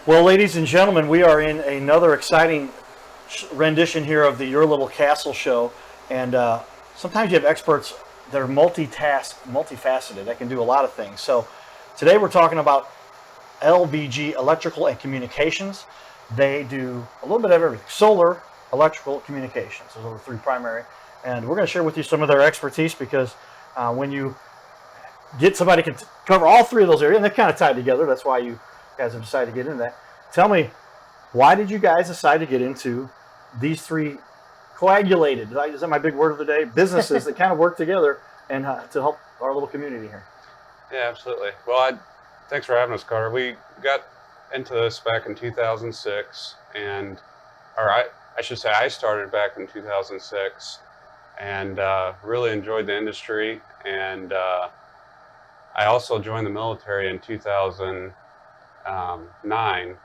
Well, ladies and gentlemen, we are in another exciting rendition here of the Your Little Castle show. And sometimes you have experts that are multifaceted, that can do a lot of things. So today we're talking about LVG, electrical and communications. They do a little bit of everything: solar, electrical, communications. Those are the three primary. And we're going to share with you some of their expertise because when you get somebody who can cover all three of those areas, and they're kind of tied together, that's why you guys have decided to get into that. Tell me, why did you guys decide to get into these three coagulated, is that my big word of the day, businesses that kind of work together and to help our little community here? Yeah, absolutely. Well, thanks for having us, Carter. We got into this back in 2006, I should say I started back in 2006 and really enjoyed the industry. And I also joined the military in 2009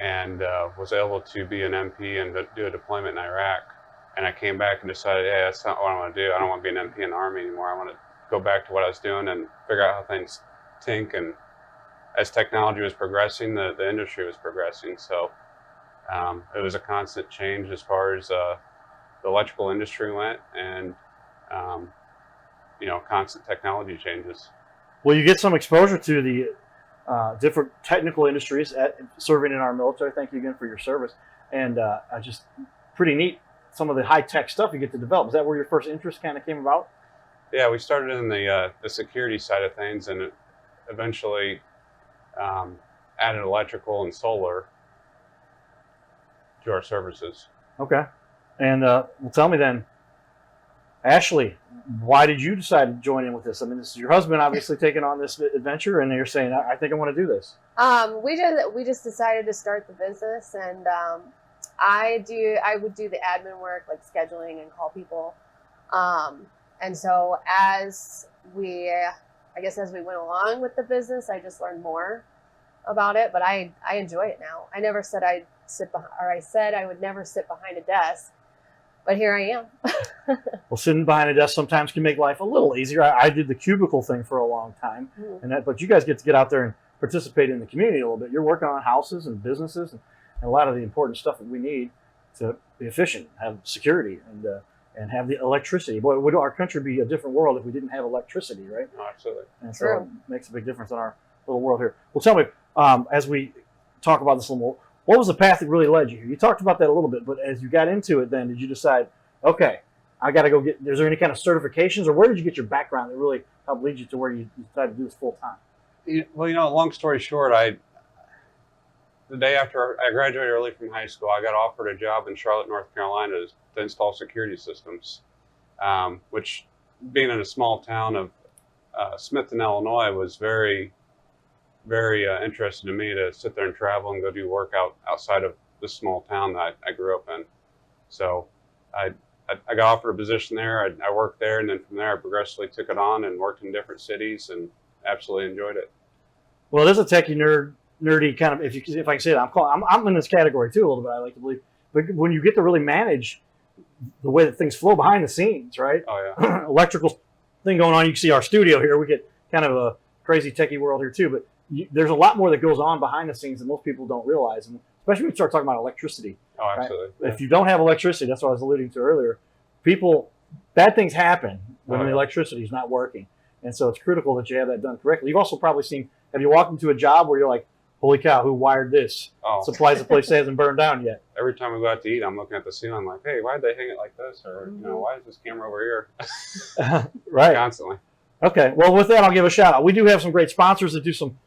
and was able to be an MP and do a deployment in Iraq. And I came back and decided, hey, that's not what I want to do. I don't want to be an MP in the Army anymore. I want to go back to what I was doing and figure out how things think. And as technology was progressing, the industry was progressing. So it was a constant change as far as the electrical industry went, and constant technology changes. Well, you get some exposure to the different technical industries serving in our military. Thank you again for your service. And just pretty neat, some of the high-tech stuff you get to develop. Is that where your first interest kind of came about? Yeah, we started in the security side of things, and eventually added electrical and solar to our services. Okay. And well, tell me then, Ashley, why did you decide to join in with this? I mean, this is your husband obviously taking on this adventure, and you're saying, I think I want to do this. We just decided to start the business, and I would do the admin work, like scheduling and call people. And so as we went along with the business, I just learned more about it, but I enjoy it now. I never said I said I would never sit behind a desk, but here I am. Well, sitting behind a desk sometimes can make life a little easier. I did the cubicle thing for a long time, but you guys get to get out there and participate in the community a little bit. You're working on houses and businesses and a lot of the important stuff that we need to be efficient, have security, and have the electricity. Boy, would our country be a different world if we didn't have electricity, right? Oh, absolutely. And so it makes a big difference in our little world here. Well, tell me, as we talk about this a little more, what was the path that really led you here? You talked about that a little bit, but as you got into it then, did you decide, okay, I got to go get, is there any kind of certifications, or where did you get your background that really helped lead you to where you decided to do this full time? Well, long story short, the day after I graduated early from high school, I got offered a job in Charlotte, North Carolina to install security systems, which, being in a small town of Smithton, Illinois, was very, very interesting to me to sit there and travel and go do work outside of this small town that I grew up in. So I got offered a position there. I worked there, and then from there I progressively took it on and worked in different cities and absolutely enjoyed it. Well, there's a techie nerdy kind of, if I can say that, I'm in this category too a little bit, I like to believe. But when you get to really manage the way that things flow behind the scenes, right? Oh, yeah. Electrical thing going on. You can see our studio here. We get kind of a crazy techie world here too, but there's a lot more that goes on behind the scenes that most people don't realize, and especially when you start talking about electricity. Oh, absolutely. Right? Yeah. If you don't have electricity, that's what I was alluding to earlier, bad things happen when the electricity is not working. And so it's critical that you have that done correctly. You've also probably seen, have you walked into a job where you're like, holy cow, who wired this? Supplies the place hasn't burned down yet. Every time we go out to eat, I'm looking at the ceiling, I'm like, hey, why'd they hang it like this? Or, why is this camera over here? Right. Constantly. Okay. Well, with that, I'll give a shout out. We do have some great sponsors that do some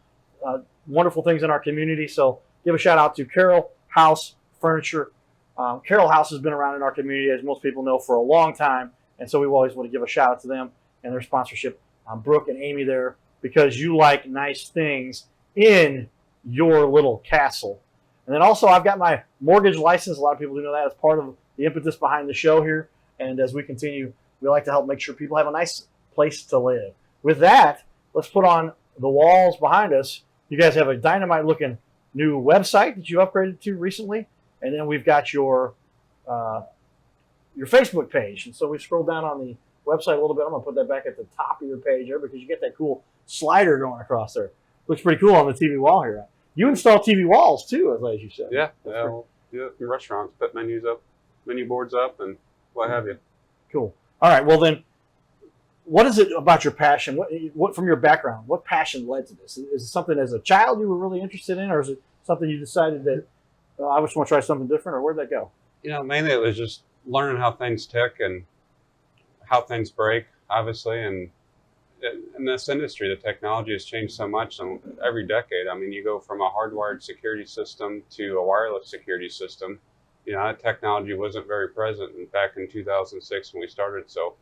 wonderful things in our community. So give a shout out to Carroll House Furniture. Carroll House has been around in our community, as most people know, for a long time. And so we always want to give a shout out to them and their sponsorship. Brooke and Amy there, because you like nice things in your little castle. And then also I've got my mortgage license. A lot of people do know that as part of the impetus behind the show here. And as we continue, we like to help make sure people have a nice place to live. With that, let's put on the walls behind us. You guys have a dynamite looking new website that you upgraded to recently. And then we've got your Facebook page. And so we scroll down on the website a little bit. I'm going to put that back at the top of your page there because you get that cool slider going across there. Looks pretty cool on the TV wall here. You install TV walls too, as you said. Yeah, That's we'll do it in restaurants, put menus up, menu boards up, and what have you. cool. All right. Well, then, what is it about your passion? What from your background? What passion led to this? Is it something as a child you were really interested in, or is it something you decided that I just want to try something different, or where'd that go? Mainly it was just learning how things tick and how things break, obviously, and in this industry, the technology has changed so much every decade. I mean, you go from a hardwired security system to a wireless security system. That technology wasn't very present back in 2006 when we started. So,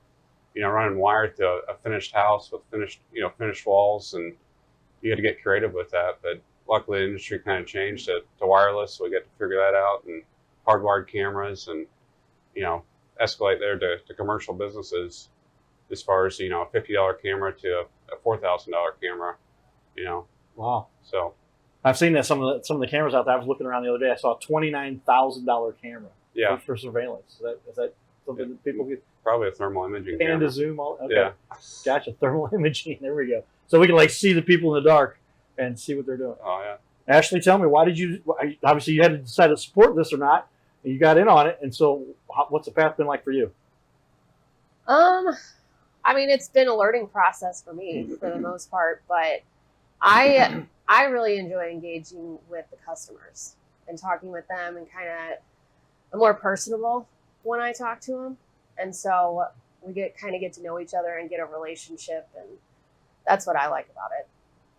running wire to a finished house with finished walls, and you had to get creative with that. But luckily, the industry kind of changed to wireless, so we get to figure that out, and hardwired cameras, and escalate there to commercial businesses. As far as a $50 camera to a $4,000 camera, Wow. So I've seen that some of the cameras out there. I was looking around the other day. I saw a $29,000 camera. Yeah. For surveillance. Is that something that people get? Probably a thermal imaging camera. And a zoom all. Okay. Yeah. Gotcha. Thermal imaging. There we go. So we can see the people in the dark and see what they're doing. Oh yeah. Ashley, tell me, why did you? Obviously, you had to decide to support this or not, and you got in on it. And so, what's the path been like for you? I mean, it's been a learning process for me for the most part, but I really enjoy engaging with the customers and talking with them, and I'm more personable when I talk to them. And so we get to know each other and get a relationship, and that's what I like about it.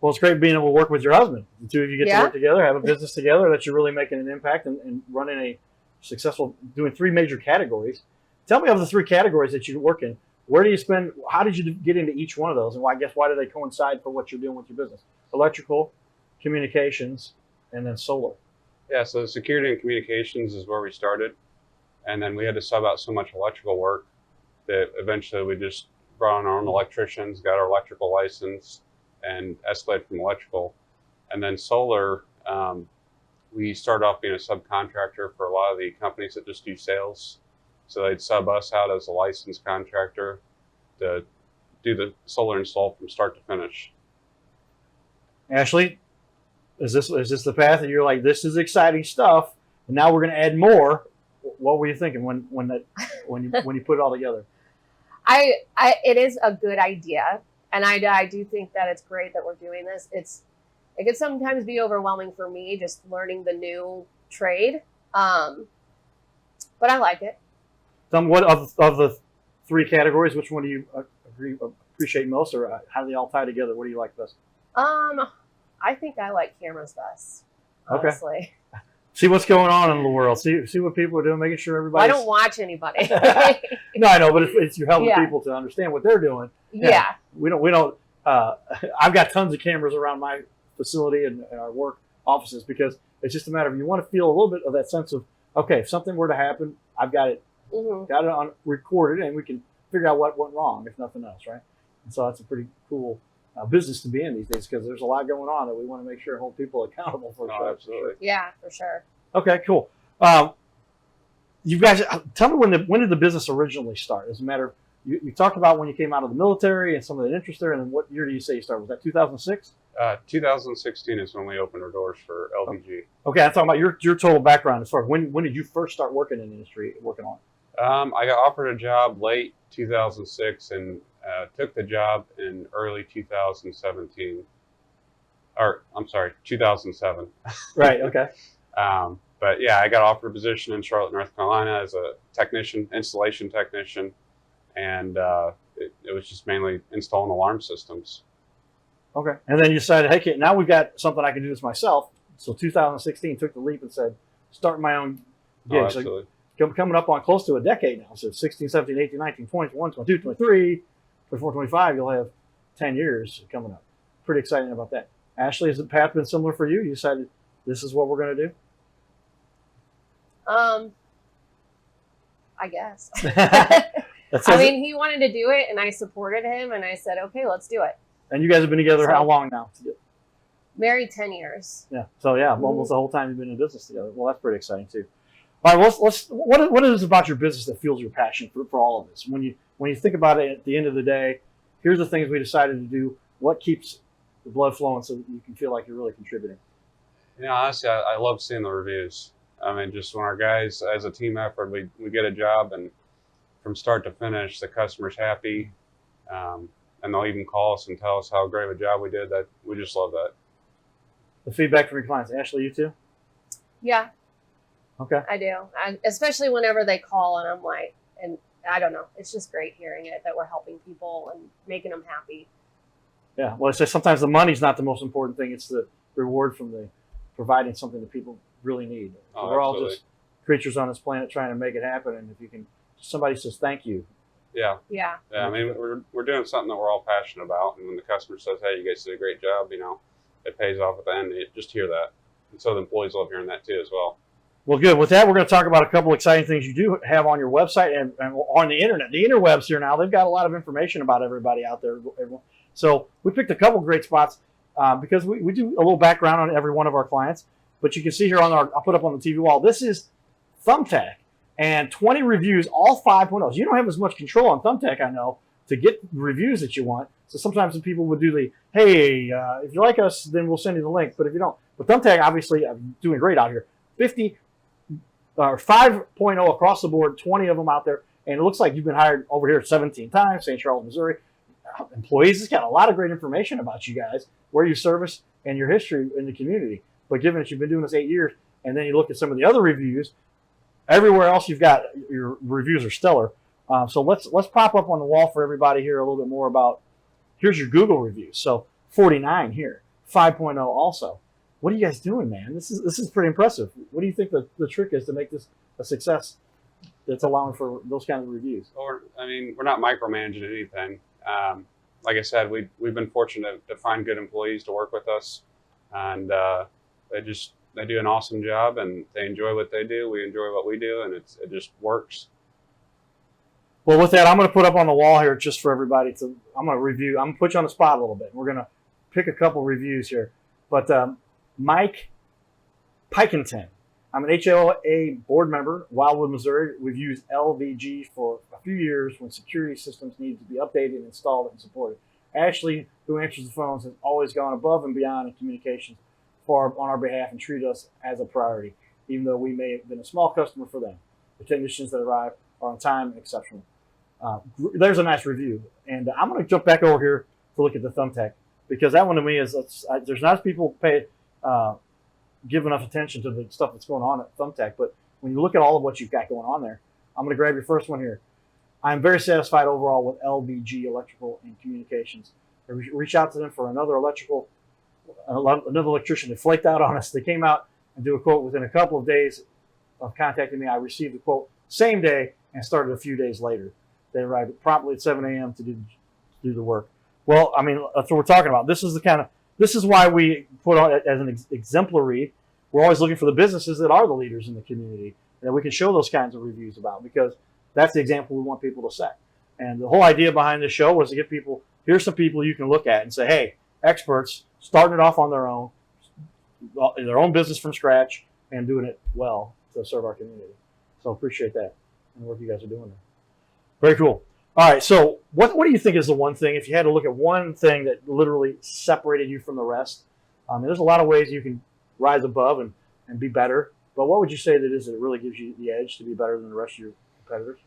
Well, it's great being able to work with your husband. The two of you get to work together, have a business together, that you're really making an impact and running a successful, doing 3 major categories. Tell me of the 3 categories that you work in. Where do you spend? How did you get into each one of those, and why do they coincide for what you're doing with your business? Electrical, communications, and then solar. Yeah, so security and communications is where we started, and then we had to sub out so much electrical work that eventually we just brought on our own electricians, got our electrical license, and escalated from electrical. And then solar, we started off being a subcontractor for a lot of the companies that just do sales. So they'd sub us out as a licensed contractor to do the solar install from start to finish. Ashley, is this the path that you're like, this is exciting stuff, and now we're going to add more? What were you thinking when you put it all together? It is a good idea, and I do think that it's great that we're doing this. It can sometimes be overwhelming for me just learning the new trade, but I like it. What of the 3 categories, which one do you appreciate most, or how do they all tie together? What do you like best? I think I like cameras best, honestly. Okay. See what's going on in the world. See what people are doing, making sure everybody. I don't watch anybody. No, I know, but it's you're helping people to understand what they're doing. Yeah. We don't. I've got tons of cameras around my facility and our work offices, because it's just a matter of, you want to feel a little bit of that sense of, okay, if something were to happen, I've got it. Got it on recorded, and we can figure out what went wrong, if nothing else, right? And so that's a pretty cool business to be in these days, because there's a lot going on that we want to make sure and hold people accountable for. Oh, absolutely. Yeah, for sure. Okay, cool. You guys, tell me when did the business originally start? As a matter of, you talked about when you came out of the military and some of the interest there, and then what year do you say you started? Was that 2006? 2016 is when we opened our doors for LVG. Okay, I'm talking about your total background as far as when did you first start working in the industry, working on? I got offered a job late 2006 and took the job in early 2017. Or, I'm sorry, 2007. Right, okay. But yeah, I got offered a position in Charlotte, North Carolina as a technician, installation technician. And it was just mainly installing alarm systems. Okay. And then you decided, hey, now we've got something I can do this myself. So 2016 took the leap and said, start my own gig. Oh, absolutely. So coming up on close to a decade now. So 16, 17, 18, 19, 20, 21, 22, 23, 24, 25, you'll have 10 years coming up. Pretty exciting about that. Ashley, has the path been similar for you? You decided this is what we're going to do? I guess. I mean, he wanted to do it, and I supported him, and I said, okay, let's do it. And you guys have been together how long now? Married 10 years. Yeah. So yeah, almost the whole time you've been in business together. Well, that's pretty exciting too. All right, what is it about your business that fuels your passion for all of this? When you think about it at the end of the day, here's the things we decided to do. What keeps the blood flowing so that you can feel like you're really contributing? Honestly, I love seeing the reviews. I mean, just when our guys, as a team effort, we get a job and from start to finish, the customer's happy, and they'll even call us and tell us how great of a job we did. That we just love that. The feedback from your clients. Ashley, you too? Yeah, Okay. I do. Especially whenever they call and I'm like, and I don't know, it's just great hearing it that we're helping people and making them happy. Yeah. Well, I say sometimes the money's not the most important thing. It's the reward from the providing something that people really need. Oh, We're all absolutely. just creatures on this planet trying to make it happen. And if you can, somebody says thank you. Yeah. Yeah. I mean, we're doing something that we're all passionate about, and when the customer says, "Hey, you guys did a great job," it pays off at the end. Just hear that, and so the employees love hearing that too as well. Well, good. With that, we're going to talk about a couple exciting things you do have on your website and on the internet. The interwebs here now, they've got a lot of information about everybody out there. So we picked a couple great spots because we do a little background on every one of our clients. But you can see here I'll put up on the TV wall, this is Thumbtack. And 20 reviews, all 5.0s. You don't have as much control on Thumbtack, I know, to get the reviews that you want. So sometimes some people would do hey, if you like us, then we'll send you the link. But if you don't, but Thumbtack obviously doing great out here. 5.0 across the board, 20 of them out there. And it looks like you've been hired over here 17 times, St. Charles, Missouri. Employees, it's got a lot of great information about you guys, where you service, and your history in the community. But given that you've been doing this 8 years, and then you look at some of the other reviews, everywhere else you've got, your reviews are stellar. So let's pop up on the wall for everybody here a little bit more about, here's your Google reviews. So 49 here, 5.0 also. What are you guys doing, man? This is pretty impressive. What do you think the trick is to make this a success that's allowing for those kinds of reviews? Or, we're not micromanaging anything. Like I said, we've been fortunate to find good employees to work with us, and they do an awesome job, and they enjoy what they do. We enjoy what we do, and it just works. Well, with that, I'm going to put up on the wall here just for everybody I'm going to review. I'm going to put you on the spot a little bit. We're going to pick a couple reviews here. But Mike Pikenton, I'm an HOA board member, Wildwood, Missouri. We've used LVG for a few years when security systems needed to be updated, installed, and supported. Ashley, who answers the phones, has always gone above and beyond in communications on our behalf and treated us as a priority, even though we may have been a small customer for them. The technicians that arrive are on time and exceptional. There's a nice review. And I'm going to jump back over here to look at the Thumbtack, because that one to me is, there's not as people give enough attention to the stuff that's going on at Thumbtack. But when you look at all of what you've got going on there, I'm going to grab your first one here. I'm very satisfied overall with LVG Electrical and Communications. I reached out to them for another electrician that flaked out on us. They came out and do a quote within a couple of days of contacting me. I received the quote same day and started a few days later. They arrived promptly at 7 a.m. to do the work. Well, I mean, that's what we're talking about. This is why we put on as an exemplary. We're always looking for the businesses that are the leaders in the community that we can show those kinds of reviews about, because that's the example we want people to set. And the whole idea behind this show was to get people, here's some people you can look at and say, hey, experts starting it off on their own business from scratch and doing it well to serve our community. So appreciate that and the work you guys are doing there. Very cool. All right, so what do you think is the one thing, if you had to look at one thing that literally separated you from the rest? There's a lot of ways you can rise above and be better, but what would you say that is that really gives you the edge to be better than the rest of your competitors?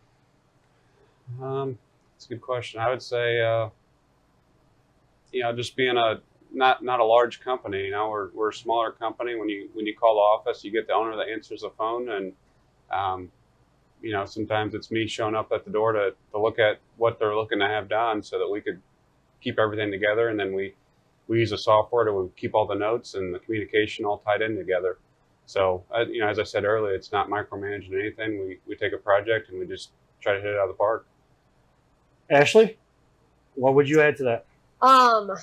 That's a good question. I would say, just being not a large company. We're a smaller company. When you call the office, you get the owner that answers the phone, and sometimes it's me showing up at the door to look at what they're looking to have done, so that we could keep everything together, and then we use a software to keep all the notes and the communication all tied in together. So, as I said earlier, it's not micromanaging anything. We take a project and we just try to hit it out of the park. Ashley, what would you add to that? Well,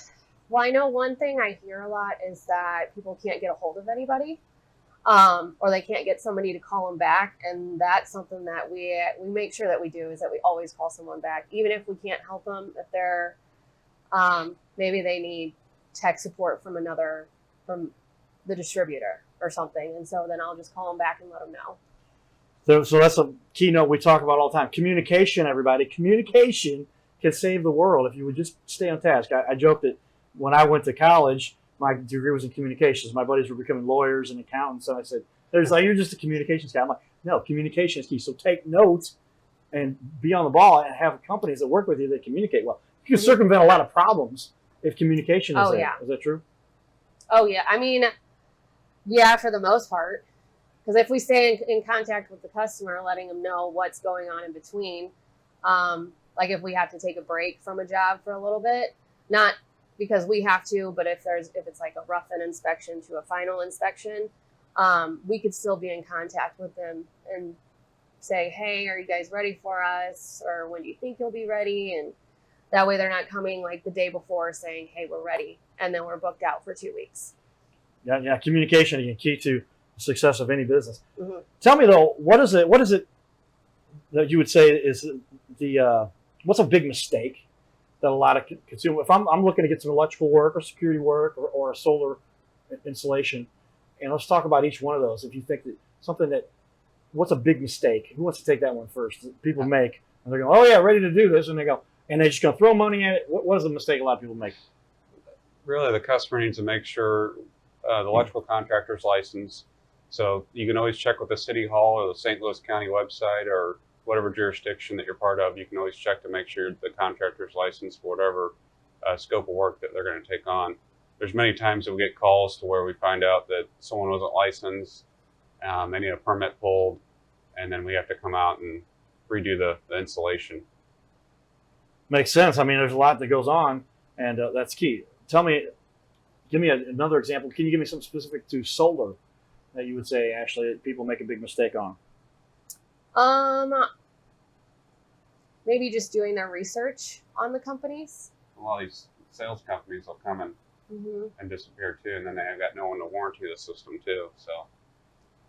I know one thing I hear a lot is that people can't get a hold of anybody, or they can't get somebody to call them back. And that's something that we make sure that we do, is that we always call someone back, even if we can't help them, if they're, maybe they need tech support from the distributor or something. And so then I'll just call them back and let them know. So that's a keynote we talk about all the time. Communication, everybody. Communication can save the world if you would just stay on task. I joke that when I went to college, my degree was in communications. My buddies were becoming lawyers and accountants, and I said, "There's like you're just a communications guy." I'm like, "No, communication is key. So take notes and be on the ball, and have companies that work with you that communicate well. You can circumvent a lot of problems if communication is there. Yeah. Is that true? Oh yeah, I mean, yeah, for the most part. Because if we stay in contact with the customer, letting them know what's going on in between, like if we have to take a break from a job for a little bit, not because we have to, but if it's like a rough-in inspection to a final inspection, we could still be in contact with them and say, hey, are you guys ready for us? Or when do you think you'll be ready? And that way they're not coming like the day before saying, hey, we're ready. And then we're booked out for 2 weeks. Yeah. Communication is key to the success of any business. Mm-hmm. Tell me though, what is it that you would say is what's a big mistake that a lot of consumers, if I'm looking to get some electrical work or security work or a solar installation, and let's talk about each one of those. If you think that something what's a big mistake? Who wants to take that one first? That people make, and they're going, oh yeah, ready to do this, and they go, and they're just going to throw money at it. What is the mistake a lot of people make? Really, the customer needs to make sure the electrical contractor's license. So you can always check with the City Hall or the St. Louis County website or whatever jurisdiction that you're part of. You can always check to make sure the contractor's licensed for whatever scope of work that they're going to take on. There's many times that we get calls to where we find out that someone wasn't licensed, they need a permit pulled, and then we have to come out and redo the installation. Makes sense. I mean, there's a lot that goes on, and that's key. Give me another example. Can you give me something specific to solar that you would say, Ashley, that people make a big mistake on? Maybe just doing their research on the companies. A lot of these sales companies will come and disappear too, and then they have got no one to warranty the system too. So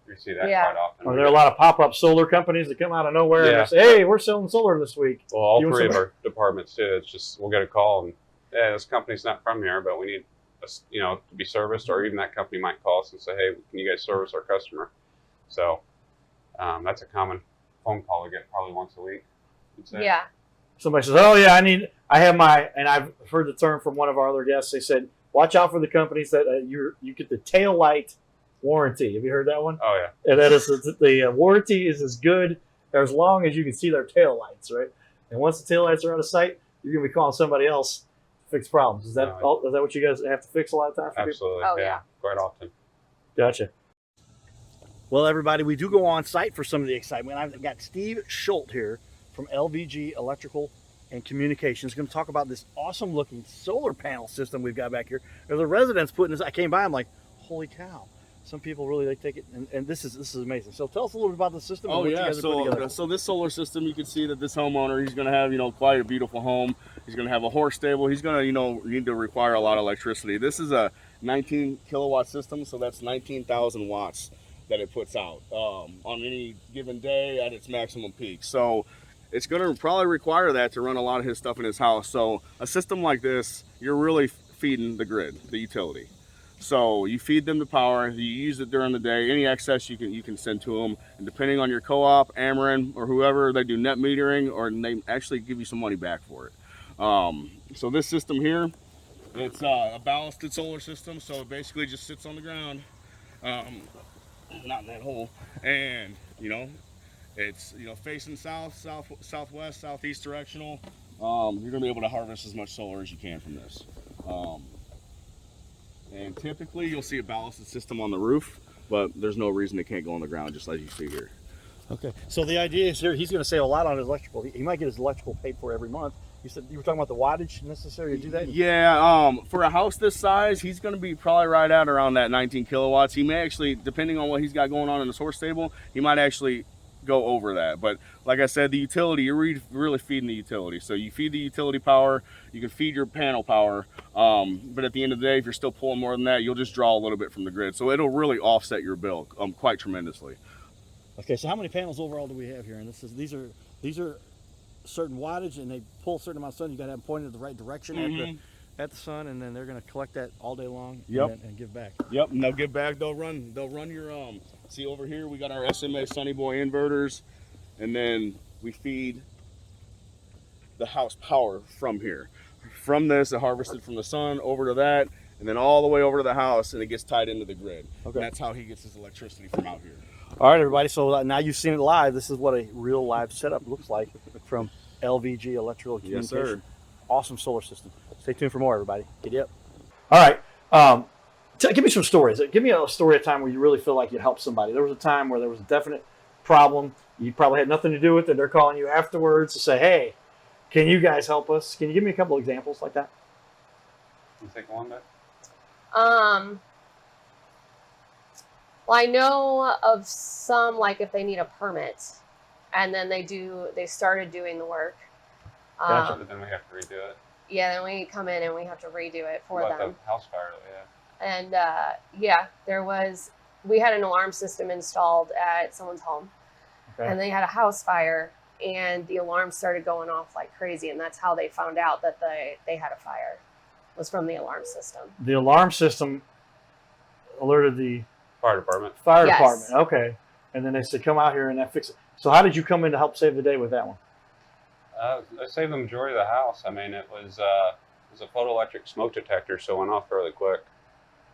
you see that quite often. Are there a lot of pop-up solar companies that come out of nowhere and say, hey, we're selling solar this week? Well, all three of our departments too. It's just we'll get a call and, yeah, this company's not from here, but we need to be serviced, or even that company might call us and say, hey, can you guys service our customer? So that's a common phone call we get probably once a week. Yeah. Somebody says, oh yeah, and I've heard the term from one of our other guests. They said, watch out for the companies that you get the tail light warranty. Have you heard that one? Oh yeah. And that is the warranty is as good as long as you can see their tail lights, right? And once the tail lights are out of sight, you're gonna be calling somebody else to fix problems. Is that what you guys have to fix a lot of times? Absolutely. Oh, yeah, quite often. Gotcha. Well, everybody, we do go on site for some of the excitement. I've got Steve Schultz here from LVG Electrical and Communications. Going to talk about this awesome looking solar panel system we've got back here. There's a residents putting this. I came by, I'm like, holy cow. Some people really, they take it, and this is amazing. So tell us a little bit about the system. Oh yeah, so this solar system, you can see that this homeowner, he's going to have, quite a beautiful home. He's going to have a horse stable. He's going to, need to require a lot of electricity. This is a 19 kilowatt system, so that's 19,000 watts that it puts out on any given day at its maximum peak. So it's going to probably require that to run a lot of his stuff in his house. So a system like this, you're really feeding the grid, the utility. So you feed them the power, you use it during the day. Any excess you can send to them, and depending on your co-op, Ameren, or whoever, they do net metering, or they actually give you some money back for it. So this system here, it's a ballasted solar system, so it basically just sits on the ground, not in that hole, and it's facing southwest, southeast directional. You're gonna be able to harvest as much solar as you can from this. And typically you'll see a ballasted system on the roof, but there's no reason it can't go on the ground, just as you see here. Okay, so the idea is here, he's going to save a lot on his electrical. He might get his electrical paid for every month. You said you were talking about the wattage necessary to do that? Yeah, for a house this size, he's going to be probably right at around that 19 kilowatts. He may actually, depending on what he's got going on in his horse stable, he might actually go over that. But like I said, the utility, you're really feeding the utility. So you feed the utility power, you can feed your panel power, but at the end of the day, if you're still pulling more than that, you'll just draw a little bit from the grid. So it'll really offset your bill quite tremendously. Okay, so how many panels overall do we have here? And these are certain wattage, and they pull a certain amount of sun. You got to have them pointed in the right direction at the sun, and then they're going to collect that all day long. Yep. And give back. Yep, and they'll give back. They'll run your see over here, we got our SMA Sunny Boy inverters, and then we feed the house power from here. From this, it harvested from the sun over to that, and then all the way over to the house, and it gets tied into the grid. Okay. And that's how he gets his electricity from out here. All right, everybody. So now you've seen it live. This is what a real live setup looks like from LVG Electrical Yes, Communication. sir. Awesome solar system. Stay tuned for more, everybody. Giddy up. All right. Give me some stories. Give me a story of a time where you really feel like you helped somebody. There was a time where there was a definite problem. You probably had nothing to do with it. They're calling you afterwards to say, hey, can you guys help us? Can you give me a couple of examples like that? You think one day? Well, I know of some, like if they need a permit, and then they started doing the work. Gotcha. But then we have to redo it. Yeah, then we come in and we have to redo it for What about them. the house fire that we had? And we had an alarm system installed at someone's home, Okay. and they had a house fire, and the alarm started going off like crazy, and that's how they found out that they had a fire, was from the alarm system. The alarm system alerted the Fire department. fire Yes. department. Okay. And then they said, come out here and that fix it. So how did you come in to help save the day with that one? I saved the majority of the house. I mean, it was a photoelectric smoke detector, so it went off fairly quick.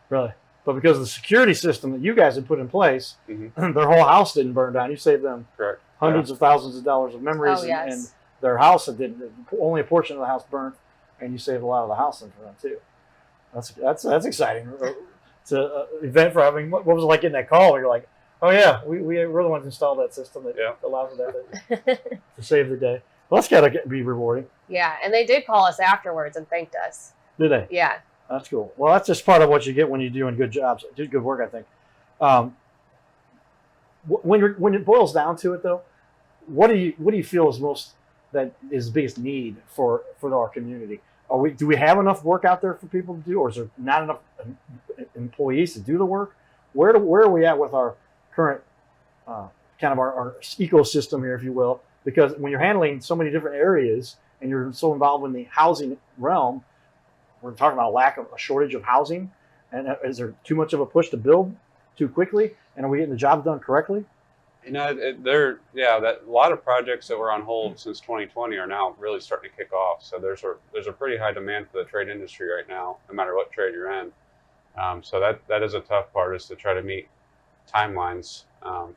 Really? But because of the security system that you guys had put in place, Mhm. their whole house didn't burn down. You saved them Correct. hundreds of thousands of dollars of memories, Oh, yes. and their house only a portion of the house burnt, and you saved a lot of the house for them too. That's exciting. It's an event for having. What was it like getting that call where you're like, oh yeah, we're the ones who installed that system that allows that to save the day. Well, that's gotta be rewarding. Yeah, and they did call us afterwards and thanked us. Did they? Yeah. That's cool. Well, that's just part of what you get when you're doing good jobs, do good work, I think. When it boils down to it, though, what do you feel is the biggest need for our community? Do we have enough work out there for people to do, or is there not enough employees to do the work? Where are we at with our current kind of our ecosystem here, if you will? Because when you're handling so many different areas and you're so involved in the housing realm, we're talking about a shortage of housing. And is there too much of a push to build too quickly? And are we getting the job done correctly? You know, that a lot of projects that were on hold since 2020 are now really starting to kick off. So there's a pretty high demand for the trade industry right now, no matter what trade you're in. So that is a tough part, is to try to meet timelines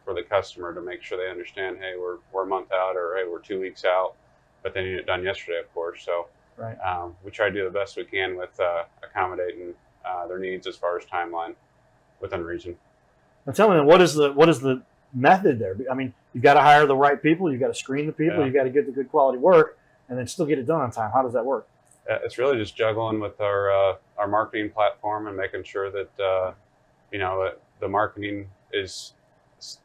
for the customer to make sure they understand, hey, we're a month out, or hey, we're 2 weeks out, but they need it done yesterday, of course. So Right. We try to do the best we can with accommodating their needs as far as timeline within reason. Now tell me then, what is the method there? I mean, you've got to hire the right people, you've got to screen the people, you've got to get the good quality work, and then still get it done on time. How does that work? It's really just juggling with our marketing platform and making sure that the marketing is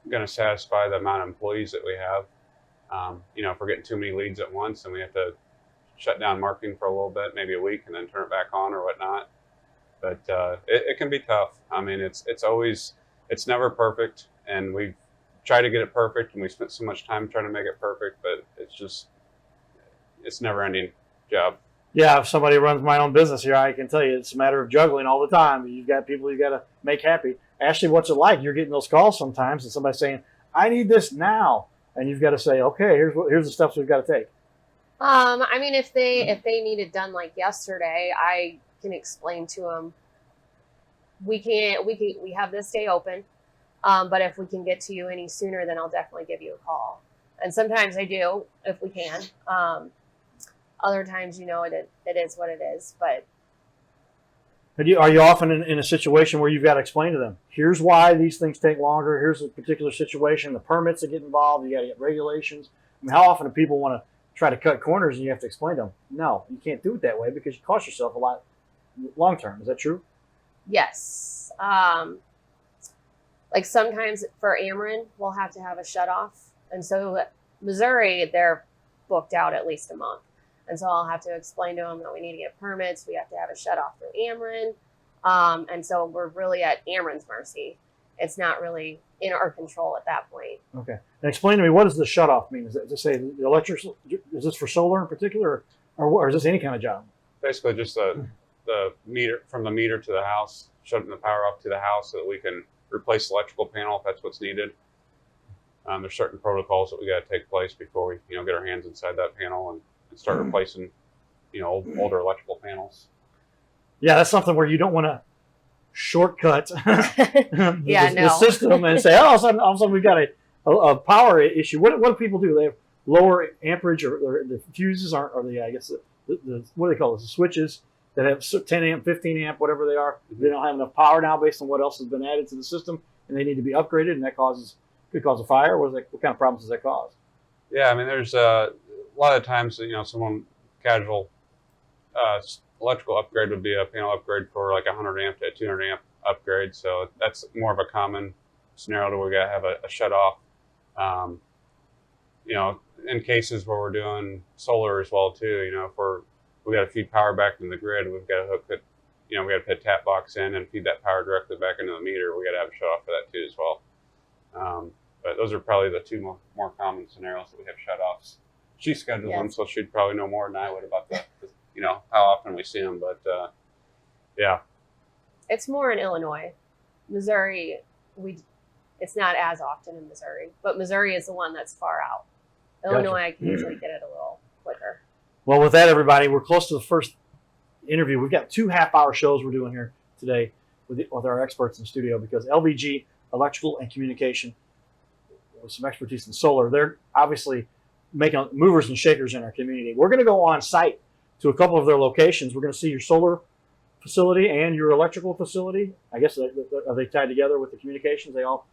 going to satisfy the amount of employees that we have. If we're getting too many leads at once, then we have to shut down marketing for a little bit, maybe a week, and then turn it back on or whatnot. But it can be tough. I mean, it's never perfect, and we've tried to get it perfect, and we spent so much time trying to make it perfect, but it's never ending job. Yeah, if somebody runs my own business here, I can tell you it's a matter of juggling all the time. You've got people you got to make happy. Ashley, what's it like? You're getting those calls sometimes, and somebody's saying, "I need this now," and you've got to say, "Okay, here's the steps we've got to take." I mean, if they need it done like yesterday, I can explain to them, we have this day open, but if we can get to you any sooner, then I'll definitely give you a call. And sometimes I do, if we can. Other times, it is what it is. But Are you often in a situation where you've got to explain to them, here's why these things take longer, here's a particular situation, the permits that get involved, you got to get regulations. I mean, how often do people want to try to cut corners and you have to explain to them, no, you can't do it that way because you cost yourself a lot long term. Is that true? yes. Like sometimes for Ameren, we'll have to have a shut off. And so Missouri, they're booked out at least a month. And so I'll have to explain to them that we need to get permits. We have to have a shut off through Ameren. And so we're really at Ameren's mercy. It's not really in our control at that point. Okay. And explain to me, what does the shut off mean? Is that to say the electric, is this for solar in particular, or is this any kind of job? Basically, just the meter, from the meter to the house, shutting the power off to the house so that we can replace the electrical panel if that's what's needed. There's certain protocols that we got to take place before we get our hands inside that panel and start replacing older electrical panels. Yeah, that's something where you don't want to shortcut Yeah, the no. system and say, oh, all of a sudden we've got a power issue. What do people do? They have lower amperage, or the fuses aren't, or the, I guess, the what do they call it? The switches that have 10 amp, 15 amp, whatever they are. They don't have enough power now based on what else has been added to the system, and they need to be upgraded, and that could cause a fire. What kind of problems does that cause? Yeah, I mean, there's a lot of times that, someone casual electrical upgrade would be a panel upgrade for like 100 amp to a 200 amp upgrade. So that's more of a common scenario where we got to have a shut off. In cases where we're doing solar as well too, if we got to feed power back into the grid, we've got to hook it, we got to put a tap box in and feed that power directly back into the meter. We got to have a shut off for that too as well. But those are probably the two more common scenarios that we have shut offs. She schedules them, so she'd probably know more than I would about how often we see them. But yeah, It's more in Illinois. Missouri, it's not as often in Missouri, but Missouri is the one that's far out. Illinois, I can usually get it a little quicker. Well, with that, everybody, we're close to the first interview. We've got 2 half-hour shows we're doing here today with our experts in the studio, because LVG, electrical and communication, with some expertise in solar, they're obviously making movers and shakers in our community. We're going to go on site to a couple of their locations. We're going to see your solar facility and your electrical facility. I guess, are they tied together with the communications? They all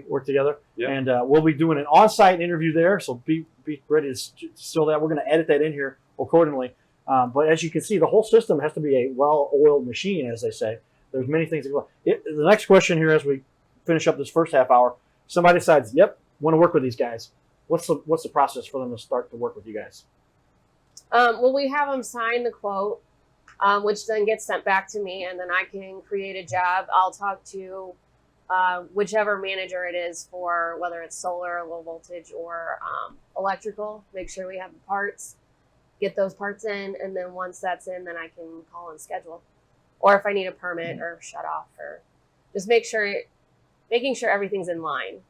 work together. Yep. And we'll be doing an on-site interview there, so be ready to still that. We're going to edit that in here accordingly. But as you can see, the whole system has to be a well-oiled machine, as they say. There's many things that go. The next question here, as we finish up this first half hour, somebody decides, yep, want to work with these guys. What's the process for them to start to work with you guys? Well, we have them sign the quote, which then gets sent back to me, and then I can create a job. I'll talk to whichever manager it is for, whether it's solar, low voltage, or electrical. Make sure we have the parts, get those parts in, and then once that's in, then I can call and schedule. Or if I need a permit or shut off, or just making sure everything's in line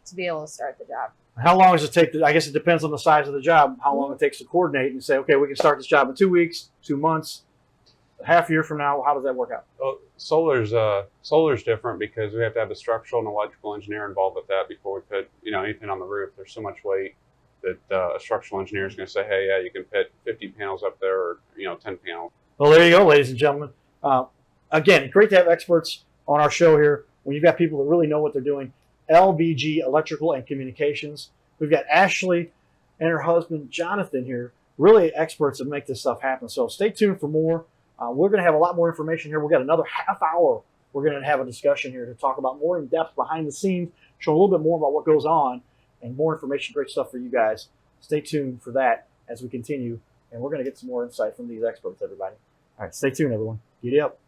to be able to start the job. How long does it take? I guess it depends on the size of the job, how long it takes to coordinate and say, okay, we can start this job in 2 weeks, 2 months, half a year from now. How does that work out? Well, solar's different because we have to have a structural and electrical engineer involved with that before we put anything on the roof. There's so much weight that a structural engineer is going to say, hey, yeah, you can put 50 panels up there, or 10 panels. Well, there you go, ladies and gentlemen. Again, great to have experts on our show here. When you've got people that really know what they're doing. LVG, Electrical and Communications. We've got Ashley and her husband Jonathan here, really experts that make this stuff happen. So stay tuned for more. We're going to have a lot more information here. We've got another half hour. We're going to have a discussion here to talk about more in depth behind the scenes, show a little bit more about what goes on, and more information, great stuff for you guys. Stay tuned for that as we continue, and we're going to get some more insight from these experts, everybody. All right, stay tuned, everyone. Giddy up.